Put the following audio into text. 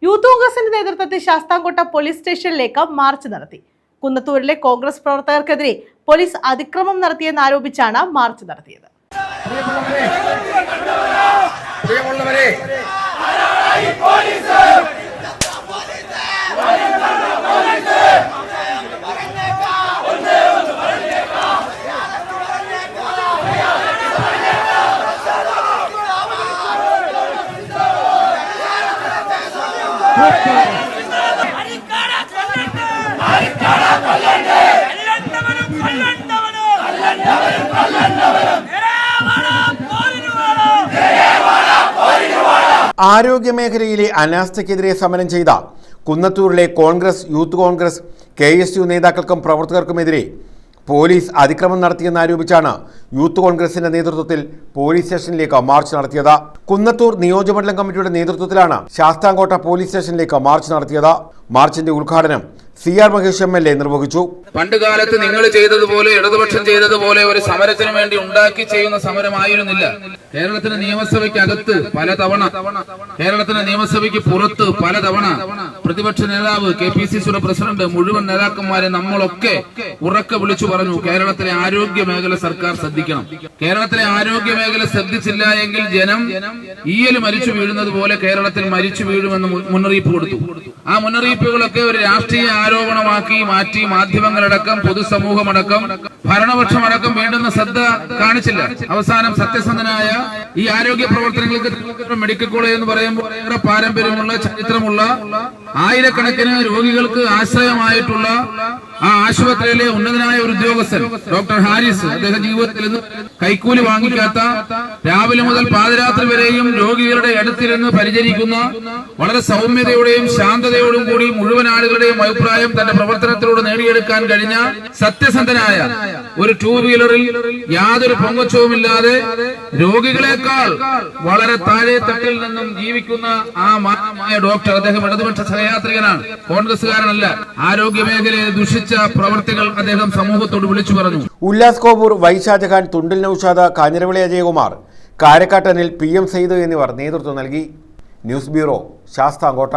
Youth കോൺഗ്രസിന്റെ നേതൃത്വത്തിൽ Sasthamkotta police സ്റ്റേഷനിലേക്ക് മാർച്ച് നടത്തി. കുന്നത്തൂരിലെ കോൺഗ്രസ് പ്രവർത്തകർക്കെതിരെ പോലീസ് അതിക്രമം നടത്തിയെന്ന് ആരോപിച്ചാണ് മാർച്ച് നടത്തിയത്. ആരോഗ്യമേഖലയിലെ അനാസ്ഥയ്ക്കെതിരെ സമരം ചെയ്ത കുന്നത്തൂരിലെ കോൺഗ്രസ്, യൂത്ത് കോൺഗ്രസ്, KSU നേതാക്കൾക്കും പ്രവർത്തകർക്കുമെതിരെ പോലീസ് അതിക്രമം നടത്തിയെന്നാരോപിച്ചാണ് യൂത്ത് കോൺഗ്രസിന്റെ നേതൃത്വത്തിൽ പോലീസ് സ്റ്റേഷനിലേക്ക് മാർച്ച് നടത്തിയത്. കുന്നത്തൂർ നിയോജകമണ്ഡലം കമ്മിറ്റിയുടെ നേതൃത്വത്തിലാണ് ശാസ്താംകോട്ട പോലീസ് സ്റ്റേഷനിലേക്ക് മാർച്ച് നടത്തിയത്. മാർച്ചിന്റെ ഉദ്ഘാടനം CR മഹേഷ് MLA നിർവഹിച്ചു. പണ്ടുകാലത്ത് നിങ്ങൾ ചെയ്തതുപോലെ ഇടതുപക്ഷം ചെയ്തതുപോലെ ഒരു സമരത്തിന് വേണ്ടി ഉണ്ടാക്കി ചെയ്യുന്ന സമരമായിരുന്നില്ല. കേരളത്തിന് നിയമസഭയ്ക്കകത്ത് പലതവണ, കേരളത്തിന് നിയമസഭയ്ക്ക് പുറത്ത് പലതവണ പ്രതിപക്ഷ നേതാവ്, KPCCയുടെ പ്രസിഡന്റ്, മുഴുവൻ നേതാക്കന്മാരെ നമ്മളൊക്കെ ഉറക്കെ വിളിച്ചു പറഞ്ഞു, കേരളത്തിലെ ആരോഗ്യ മേഖല സർക്കാർ ശ്രദ്ധിക്കണം. കേരളത്തിലെ ആരോഗ്യ മേഖല ശ്രദ്ധിച്ചില്ല എങ്കിൽ ജനം ഈയല് മരിച്ചു വീഴുന്നത് പോലെ കേരളത്തിൽ മരിച്ചു വീഴുമെന്ന് മുന്നറിയിപ്പ് കൊടുത്തു. ആ മുന്നറിയിപ്പുകളൊക്കെ ഒരു രാഷ്ട്രീയ ആരോപണമാക്കി മാറ്റി മാധ്യമങ്ങളടക്കം പൊതുസമൂഹമടക്കം ഭരണപക്ഷമടക്കം വേണ്ടുന്ന ശ്രദ്ധ കാണിച്ചില്ല. അവസാനം സത്യസന്ധനായ ഈ ആരോഗ്യ പ്രവർത്തനങ്ങൾക്ക് മെഡിക്കൽ കോളേജ് എന്ന് പറയുമ്പോൾ ഏറെ പാരമ്പര്യമുള്ള, ചരിത്രമുള്ള, ആയിരക്കണക്കിന് രോഗികൾക്ക് ആശ്രയമായിട്ടുള്ള ആ ആശുപത്രിയിലെ ഉന്നതനായ ഒരു ഉദ്യോഗസ്ഥൻ ഡോക്ടർ ഹാരിസ്, അദ്ദേഹം ജീവിതത്തിൽ നിന്ന് കൈക്കൂലി വാങ്ങിക്കാത്ത, രാവിലെ മുതൽ പാതിരാത്രി വരെയും രോഗികളുടെ അടുത്തിരുന്ന് പരിചരിക്കുന്ന, വളരെ സൗമ്യതയോടെയും ശാന്തതയോടും കൂടി മുഴുവൻ ആളുകളുടെയും അഭിപ്രായം തന്റെ പ്രവർത്തനത്തിലൂടെ നേടിയെടുക്കാൻ കഴിഞ്ഞ സത്യസന്ധനായ ഒരു 2 വീലറിൽ യാതൊരു പൊങ്ങച്ചവുമില്ലാതെ രോഗികളെക്കാൾ വളരെ താഴെ തട്ടിൽ നിന്നും ജീവിക്കുന്ന ആ മാന്യമായ ഡോക്ടർ, അദ്ദേഹം ഇടതുപക്ഷ സഹയാത്രികനാണ്, കോൺഗ്രസുകാരനല്ല. ആരോഗ്യ മേഖലയെ ദുഷിച്ച പ്രവർത്തികൾ അദ്ദേഹം സമൂഹത്തോട് വിളിച്ചു പറഞ്ഞു. ഉല്ലാസ് കോപൂർ, വൈശാജഖാൻ, തുണ്ടിൽ നൌഷാദ്, കാഞ്ഞിരവിളി അജയകുമാർ, കാരക്കാട്ടനിൽ PM സയ്യിദ് എന്നിവർ നേതൃത്വം നൽകി. News bureau, Sasthamkotta.